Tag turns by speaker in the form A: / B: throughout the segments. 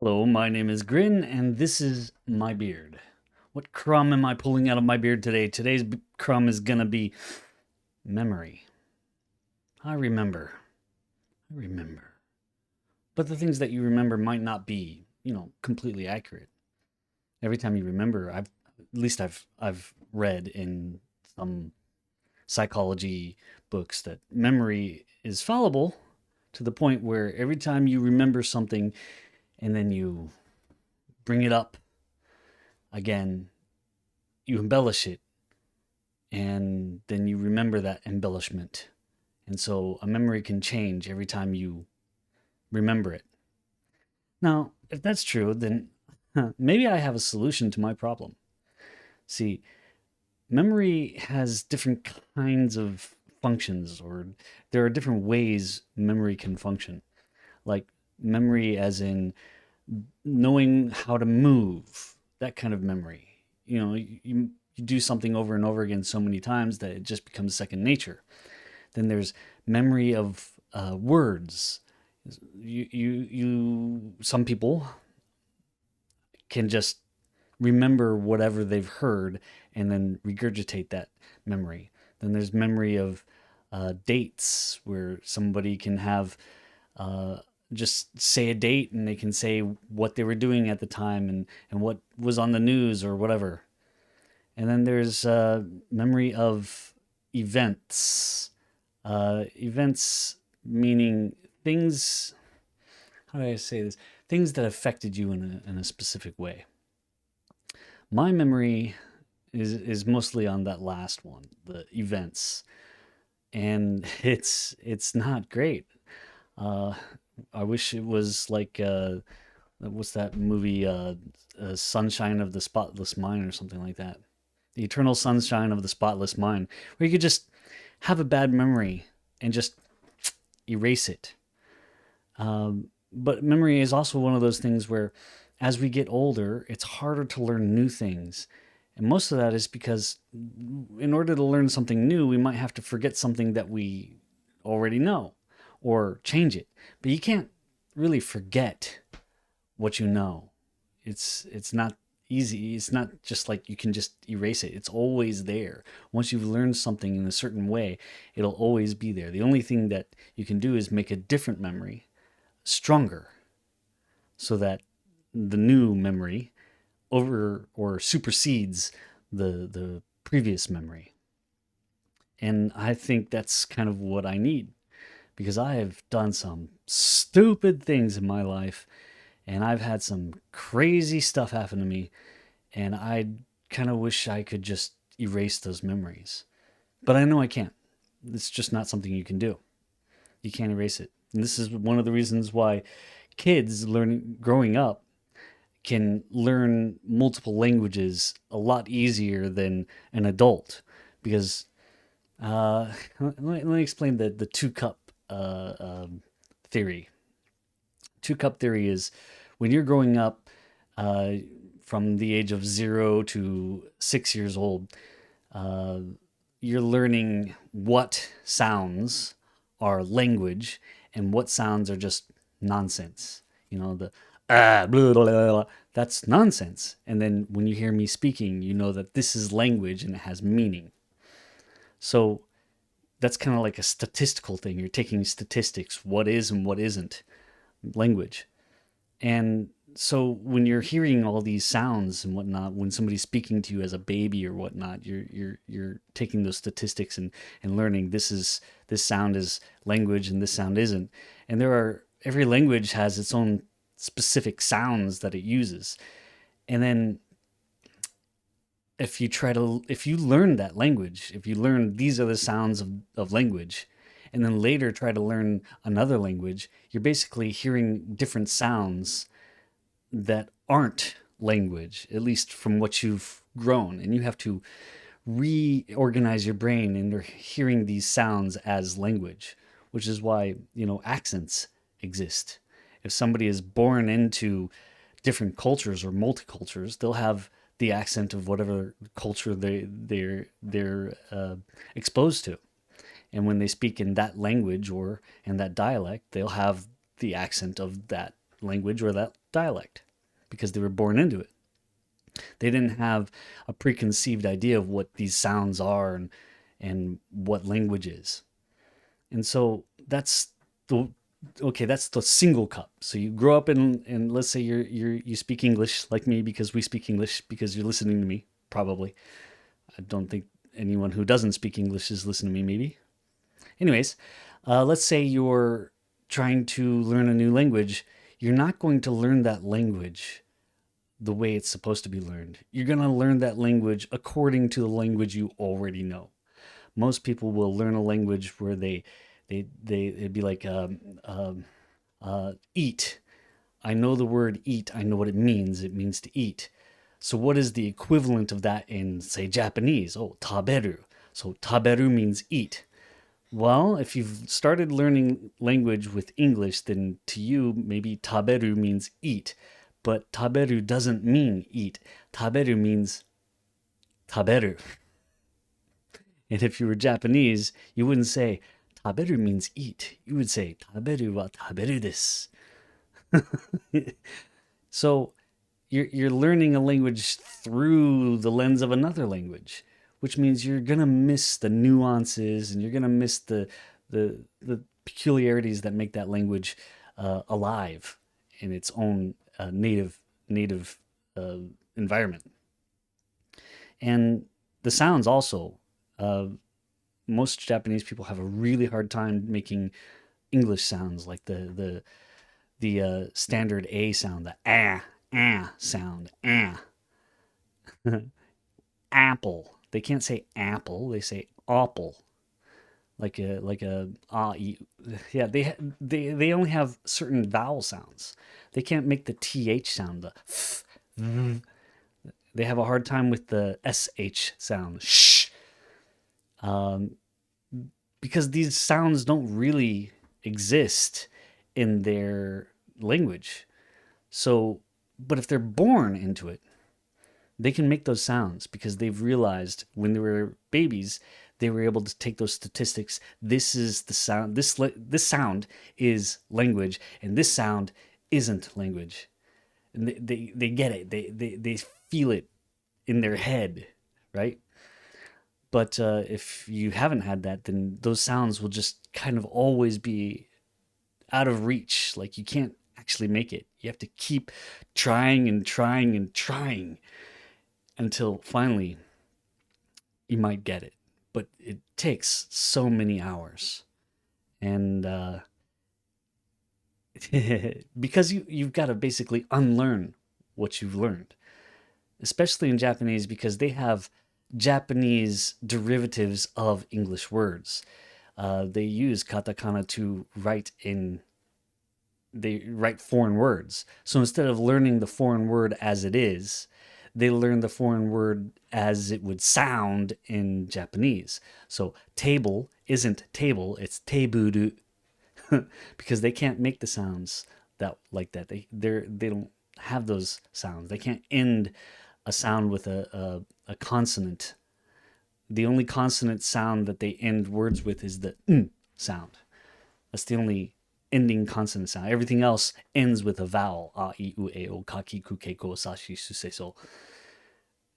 A: Hello, my name is Grin, and this is my beard. What crumb am I pulling out of my beard today? Today's crumb is gonna be memory. I remember. I remember. But the things that you remember might not be, completely accurate. Every time you remember, at least I've read in some psychology books that memory is fallible to the point where every time you remember something and then you bring it up again, you embellish it, and then you remember that embellishment. And so a memory can change every time you remember it. Now, if that's true, then maybe I have a solution to my problem. See, memory has different kinds of functions, or there are different ways memory can function. Like memory, as in knowing how to move, that kind of memory. You do something over and over again so many times that it just becomes second nature. Then there's memory of words. Some people can just remember whatever they've heard and then regurgitate that memory. Then there's memory of dates, where somebody can have uh, just say a date and they can say what they were doing at the time and what was on the news or whatever. And then there's memory of events. Events meaning things, how do I say this? Things that affected you in a specific way. My memory is mostly on that last one, the events. And it's not great. Uh, I wish it was like what's that movie? Sunshine of the Spotless Mind or something like that. The Eternal Sunshine of the Spotless Mind, where you could just have a bad memory and just erase it. But memory is also one of those things where, as we get older, it's harder to learn new things. And most of that is because, in order to learn something new, we might have to forget something that we already know or change it. But you can't really forget what you know. It's not easy. It's not just like you can just erase it. It's always there. Once you've learned something in a certain way, it'll always be there. The only thing that you can do is make a different memory stronger, so that the new memory over or supersedes the previous memory. And I think that's kind of what I need, because I have done some stupid things in my life, and I've had some crazy stuff happen to me, and I kind of wish I could just erase those memories. But I know I can't. It's just not something you can do. You can't erase it. And this is one of the reasons why kids learning growing up can learn multiple languages a lot easier than an adult, because let me explain the two cup theory. Two cup theory is when you're growing up, uh, from the age of 0 to 6 years old, uh, you're learning what sounds are language and what sounds are just nonsense. The blah, blah, blah, blah, that's nonsense. And then when you hear me speaking, you know that this is language and it has meaning. So that's kind of like a statistical thing. You're taking statistics, what is and what isn't language. And so when you're hearing all these sounds and whatnot, when somebody's speaking to you as a baby or whatnot, you're taking those statistics and learning this sound is language and this sound isn't. And every language has its own specific sounds that it uses. And then if you learn that language, if you learn these are the sounds of language, and then later try to learn another language, you're basically hearing different sounds that aren't language, at least from what you've grown. And you have to reorganize your brain into hearing these sounds as language, which is why, accents exist. If somebody is born into different cultures or multicultures, they'll have the accent of whatever culture they're exposed to. And when they speak in that language or in that dialect, they'll have the accent of that language or that dialect because they were born into it. They didn't have a preconceived idea of what these sounds are and what language is. And so that's the single cup. So you grow up and let's say you speak English like me because we speak English because you're listening to me, probably. I don't think anyone who doesn't speak English is listening to me, maybe. Anyways, let's say you're trying to learn a new language. You're not going to learn that language the way it's supposed to be learned. You're going to learn that language according to the language you already know. Most people will learn a language where it'd be like eat. I know the word eat. I know what it means. It means to eat. So what is the equivalent of that in, say, Japanese? Oh, taberu. So taberu means eat. Well, if you've started learning language with English, then to you, maybe taberu means eat. But taberu doesn't mean eat. Taberu means taberu. And if you were Japanese, you wouldn't say taberu means eat. You would say taberu wa taberu desu. So you're learning a language through the lens of another language, which means you're gonna miss the nuances and you're gonna miss the peculiarities that make that language alive in its own native environment. And the sounds also. Most Japanese people have a really hard time making English sounds like the standard A sound, the sound, apple. They can't say apple. They say apple, yeah. They only have certain vowel sounds. They can't make the th sound. They have a hard time with the sh sound. Shh. Because these sounds don't really exist in their language. So, but if they're born into it, they can make those sounds because they've realized when they were babies, they were able to take those statistics. This is the sound. This sound is language, and this sound isn't language. And they get it. They feel it in their head, right? But if you haven't had that, then those sounds will just kind of always be out of reach. Like you can't actually make it. You have to keep trying and trying and trying until finally you might get it. But it takes so many hours. And because you've got to basically unlearn what you've learned, especially in Japanese, because they have Japanese derivatives of English words. They use katakana to they write foreign words. So instead of learning the foreign word as it is, they learn the foreign word as it would sound in Japanese. So table isn't table, it's teburu, because they can't make the sounds like that. They don't have those sounds. They can't end a sound with a consonant. The only consonant sound that they end words with is the sound. That's the only ending consonant sound. Everything else ends with a vowel. A, I, U, E, O, ka, ki, ku, ke, ko, sa, shi, su, se, so.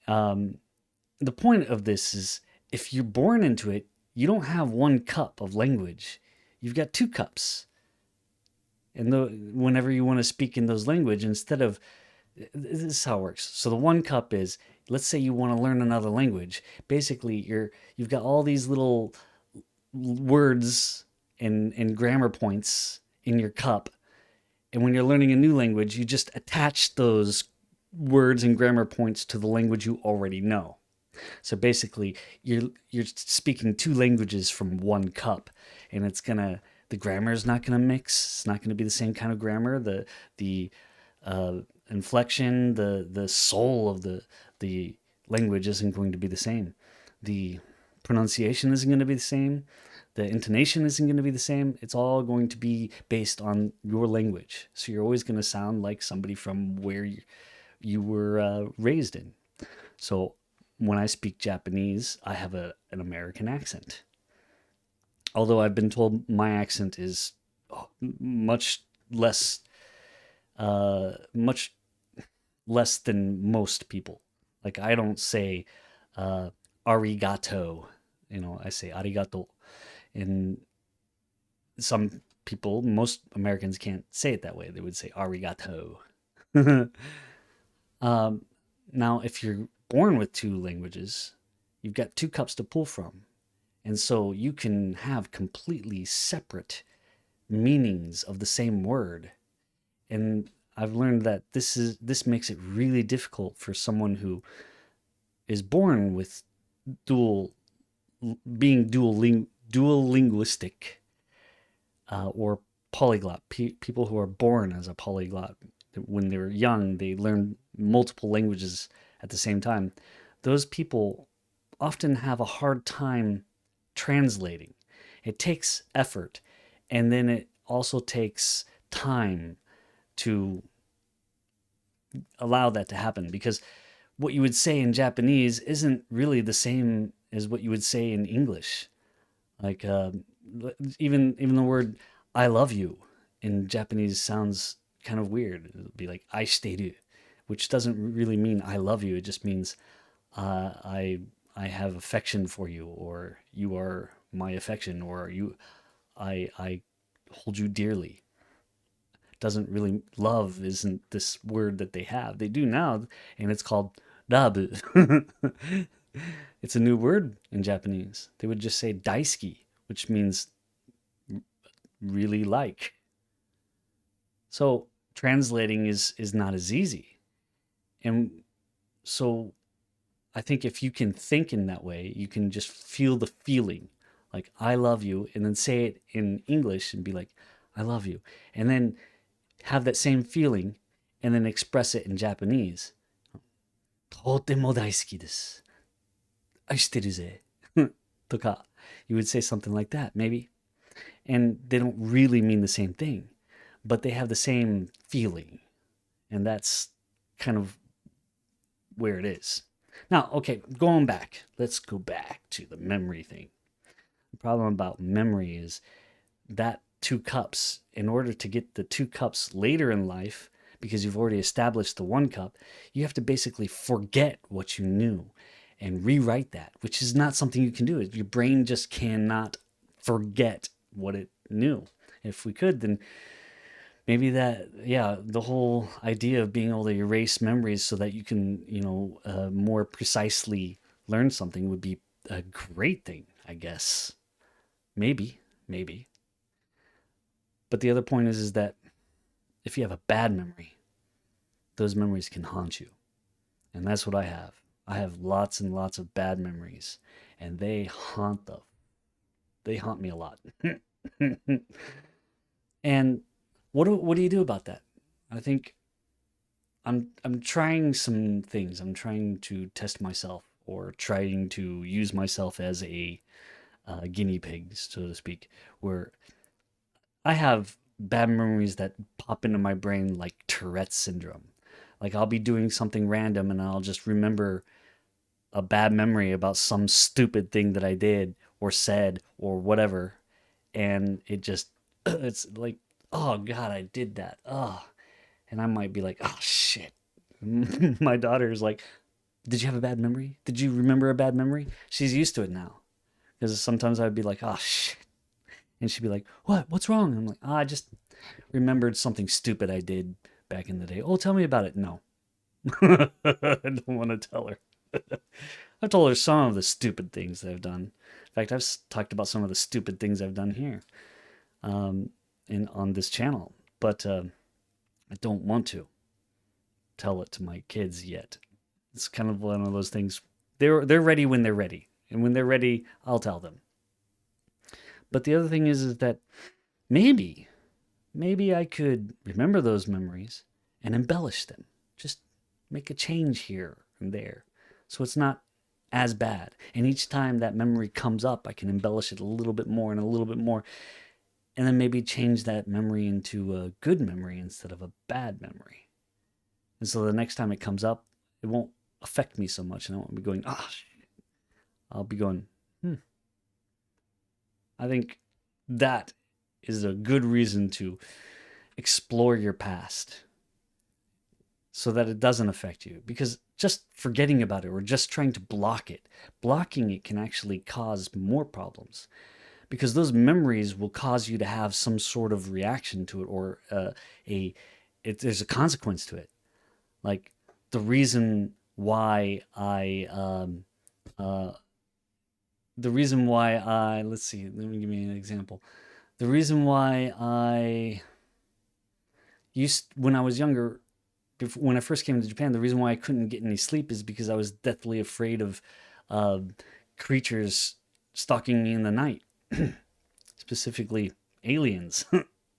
A: The point of this is if you're born into it, you don't have one cup of language. You've got two cups. And whenever you want to speak in those language, instead of this is how it works. So the one cup is, let's say you want to learn another language. Basically, you've got all these little words and grammar points in your cup. And when you're learning a new language, you just attach those words and grammar points to the language you already know. So basically, you're speaking two languages from one cup, and the grammar is not gonna mix. It's not gonna be the same kind of grammar. The inflection, the soul of the language isn't going to be the same. The pronunciation isn't going to be the same. The intonation isn't going to be the same. It's all going to be based on your language. So you're always going to sound like somebody from where you were raised in. So when I speak Japanese, I have an American accent. Although I've been told my accent is much less much less than most people. Like I don't say uh, arigato. I say arigato. And some people, most Americans can't say it that way. They would say arigato. um, Now, if you're born with two languages, you've got two cups to pull from. And so you can have completely separate meanings of the same word. And I've learned that this makes it really difficult for someone who is born with dual being dual linguistic or polyglot. People who are born as a polyglot, when they're young, they learn multiple languages at the same time. Those people often have a hard time translating. It takes effort, and then it also takes time to allow that to happen, because what you would say in Japanese isn't really the same as what you would say in English. Like even the word "I love you" in Japanese sounds kind of weird. It would be like "aishiteru," which doesn't really mean "I love you." It just means I have affection for you, or you are my affection, or I hold you dearly. Doesn't really Love isn't this word that they have. They do now, and it's called rabu. It's a new word in Japanese. They would just say daisuki, which means really like. So translating is not as easy. And so I think if you can think in that way, you can just feel the feeling, like I love you, and then say it in English and be like, I love you. And then have that same feeling and then express it in Japanese. とても大好きです。愛してるぜ。とか, you would say something like that, maybe. And they don't really mean the same thing, but they have the same feeling. And that's kind of where it is. Now, okay, going back. Let's go back to the memory thing. The problem about memory is that two cups, in order to get the two cups later in life, because you've already established the one cup, you have to basically forget what you knew and rewrite that, which is not something you can do. Your brain just cannot forget what it knew. If we could, then maybe that, yeah, the whole idea of being able to erase memories so that you can, more precisely learn something would be a great thing, I guess. Maybe. But the other point is that if you have a bad memory, those memories can haunt you. And that's what I have. I have lots and lots of bad memories, and they haunt me a lot. And what do you do about that? I think I'm trying some things. I'm trying to test myself, or trying to use myself as a guinea pig, so to speak, where I have bad memories that pop into my brain like Tourette's syndrome. Like I'll be doing something random and I'll just remember a bad memory about some stupid thing that I did or said or whatever. And it just, it's like, oh God, I did that. Oh. And I might be like, oh shit. My daughter is like, did you have a bad memory? Did you remember a bad memory? She's used to it now. Because sometimes I'd be like, oh shit. And she'd be like, what? What's wrong? And I'm like, I just remembered something stupid I did back in the day. Oh, tell me about it. No. I don't want to tell her. I've told her some of the stupid things that I've done. In fact, I've talked about some of the stupid things I've done here on this channel. But I don't want to tell it to my kids yet. It's kind of one of those things. They're ready when they're ready. And when they're ready, I'll tell them. But the other thing is that maybe I could remember those memories and embellish them. Just make a change here and there. So it's not as bad. And each time that memory comes up, I can embellish it a little bit more and a little bit more. And then maybe change that memory into a good memory instead of a bad memory. And so the next time it comes up, it won't affect me so much. And I won't be going, oh, shit. I'll be going, I think that is a good reason to explore your past. so that it doesn't affect you. Because just forgetting about it or just trying to block it, blocking it can actually cause more problems, because those memories will cause you to have some sort of reaction to it, or a there's a consequence to it. Like the reason why uh, let's see, let me give me an example. The reason why when I was younger, when I first came to Japan, the reason why I couldn't get any sleep is because I was deathly afraid of uh, creatures stalking me in the night, specifically aliens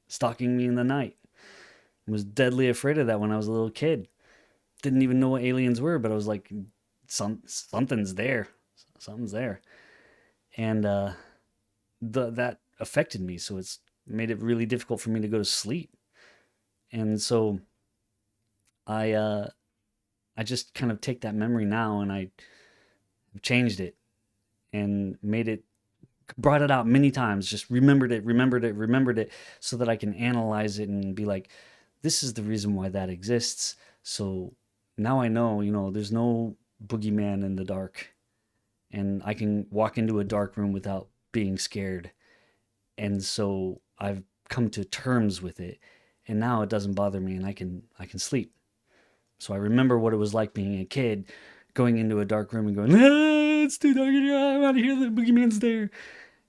A: stalking me in the night. I was deadly afraid of that when I was a little kid. Didn't even know what aliens were, but I was like, something's there, something's there, and that affected me. So it's made it really difficult for me to go to sleep, and so I I just kind of take that memory now and I changed it and made it, brought it out many times, just remembered it so that I can analyze it and be like, this is the reason why that exists. So now I know, there's no boogeyman in the dark, and I can walk into a dark room without being scared. And so I've come to terms with it, and now it doesn't bother me, and I can sleep. So I remember what it was like being a kid, going into a dark room and going, it's too dark in here. I want to hear the boogeyman's there.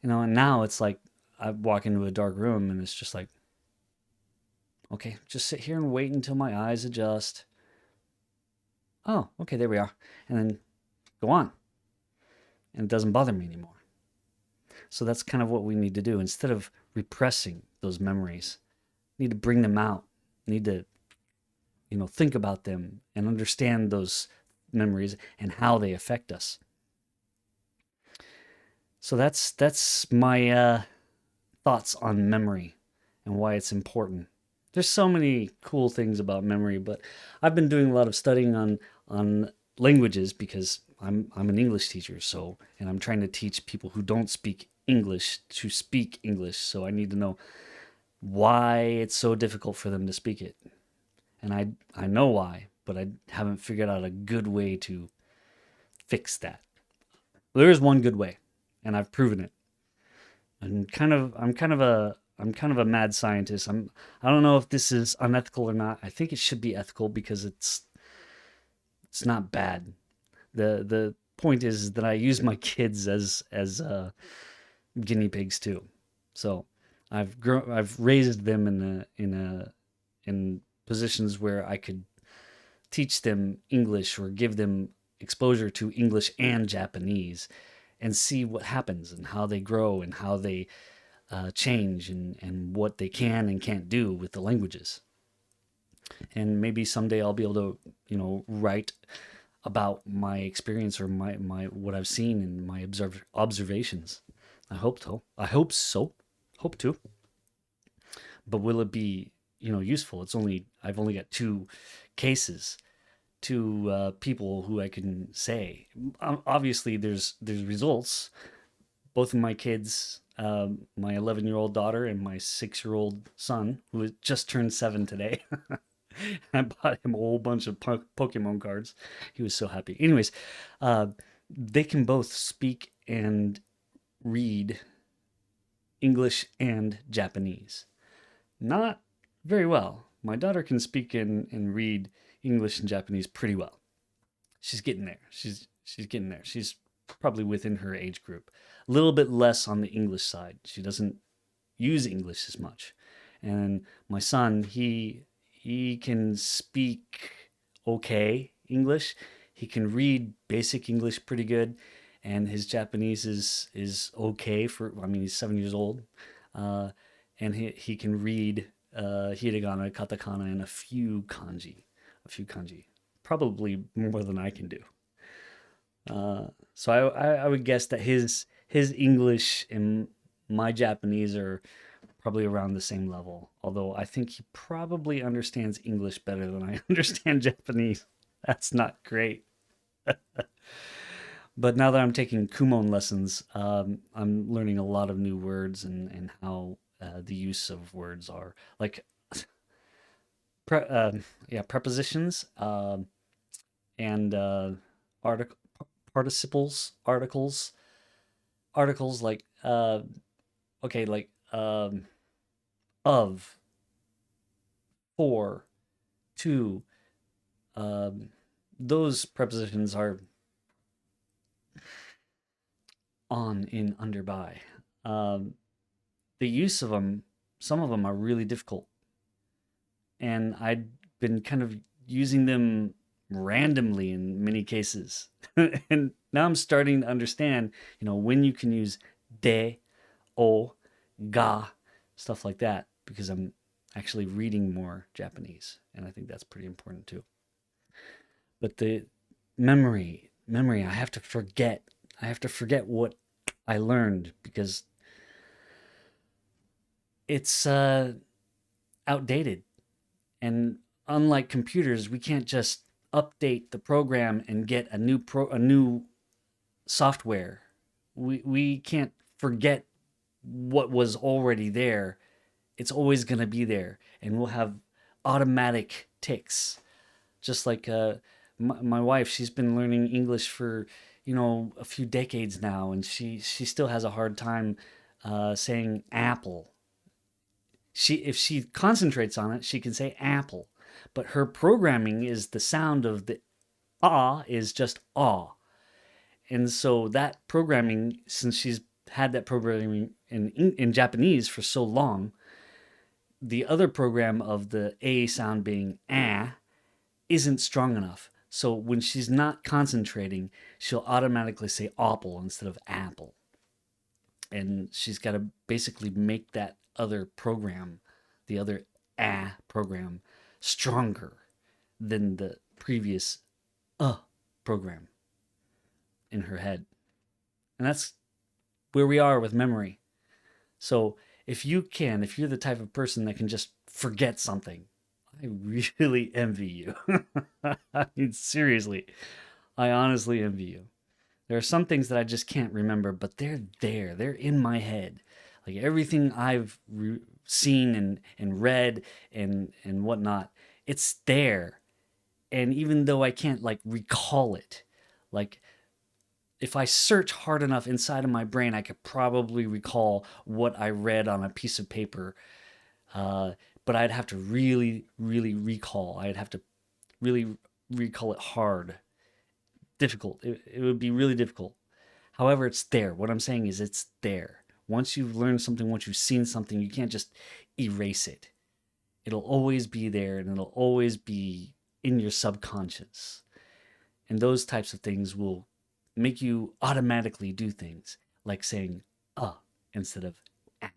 A: And now it's like I walk into a dark room and it's just like, okay, just sit here and wait until my eyes adjust. Oh, okay, there we are. And then go on. And it doesn't bother me anymore. So that's kind of what we need to do. Instead of repressing those memories, need to bring them out. Need to, think about them and understand those memories and how they affect us. So that's my thoughts on memory and why it's important. There's so many cool things about memory, but I've been doing a lot of studying on languages because I'm an English teacher, so, and I'm trying to teach people who don't speak English to speak English. So I need to know why it's so difficult for them to speak it. And I know why, but I haven't figured out a good way to fix that. There is one good way, and I've proven it. I'm kind of a mad scientist. I don't know if this is unethical or not. I think it should be ethical because it's not bad. The point is that I use my kids as guinea pigs too. So I've raised them in positions where I could teach them English or give them exposure to English and Japanese and see what happens and how they grow and how they change, and what they can and can't do with the languages. And maybe someday I'll be able to, write about my experience or my what I've seen and my observations. I hope so. I hope so. Hope to. But will it be, useful? I've only got two cases, two people who I can say. Obviously, there's results. Both of my kids, my 11-year-old daughter and my 6-year-old son, who has just turned 7 today. I bought him a whole bunch of Pokemon cards. He was so happy. Anyways, uh, they can both speak and read English and Japanese. Not very well. My daughter can speak and read English and Japanese pretty well. She's getting there. She's getting there. She's probably within her age group. A little bit less on the English side. She doesn't use English as much. And my son, he can speak okay English. He can read basic English pretty good, and his Japanese is okay for. I mean, he's 7 years old, uh, and he can read hiragana, katakana, and a few kanji, probably more than I can do. So I would guess that his English and my Japanese are probably around the same level. Although I think he probably understands English better than I understand Japanese. That's not great. But now that I'm taking Kumon lessons, I'm learning a lot of new words and how the use of words are. Like prepositions, and article participles, articles like okay, like of, for, to. Um, those prepositions are on, in, under, by. Um, the use of them, some of them are really difficult, and I'd been kind of using them randomly in many cases. And now I'm starting to understand, when you can use de, o, ga, stuff like that, because I'm actually reading more Japanese, and I think that's pretty important too. But the memory, I have to forget. I have to forget what I learned because it's outdated. And unlike computers, we can't just update the program and get a new software. We can't forget what was already there. It's always going to be there, and we'll have automatic ticks. Just like my wife, she's been learning English for a few decades now, and she still has a hard time saying apple. If she concentrates on it, she can say apple, but her programming is the sound of the ah is just ah, and so that programming, since she's had that programming in Japanese for so long, the other program of the a sound being ah isn't strong enough. So when she's not concentrating, she'll automatically say apple instead of apple. And she's got to basically make that other program, the other program, stronger than the previous program in her head. And that's where we are with memory. So if you're the type of person that can just forget something, I really envy you. I mean, seriously, I honestly envy you. There are some things that I just can't remember, but they're there. They're in my head. Like everything I've seen and read and whatnot, it's there. And even though I can't like recall it, like if I search hard enough inside of my brain, I could probably recall what I read on a piece of paper. Uh, but I'd have to really, really recall. I'd have to really recall it hard. Difficult. It would be really difficult. However, it's there. What I'm saying is it's there. Once you've learned something, once you've seen something, you can't just erase it. It'll always be there and it'll always be in your subconscious. And those types of things will make you automatically do things like saying instead of ah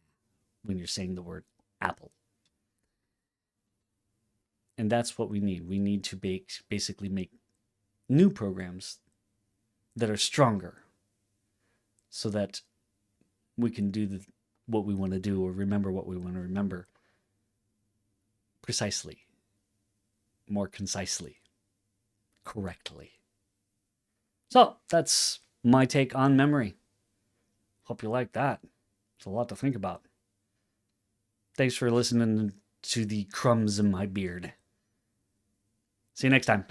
A: when you're saying the word apple. And that's what we need. We need to basically make new programs that are stronger so that we can do what we want to do or remember what we want to remember precisely, more concisely, correctly. So that's my take on memory. Hope you like that. It's a lot to think about. Thanks for listening to the crumbs in my beard. See you next time.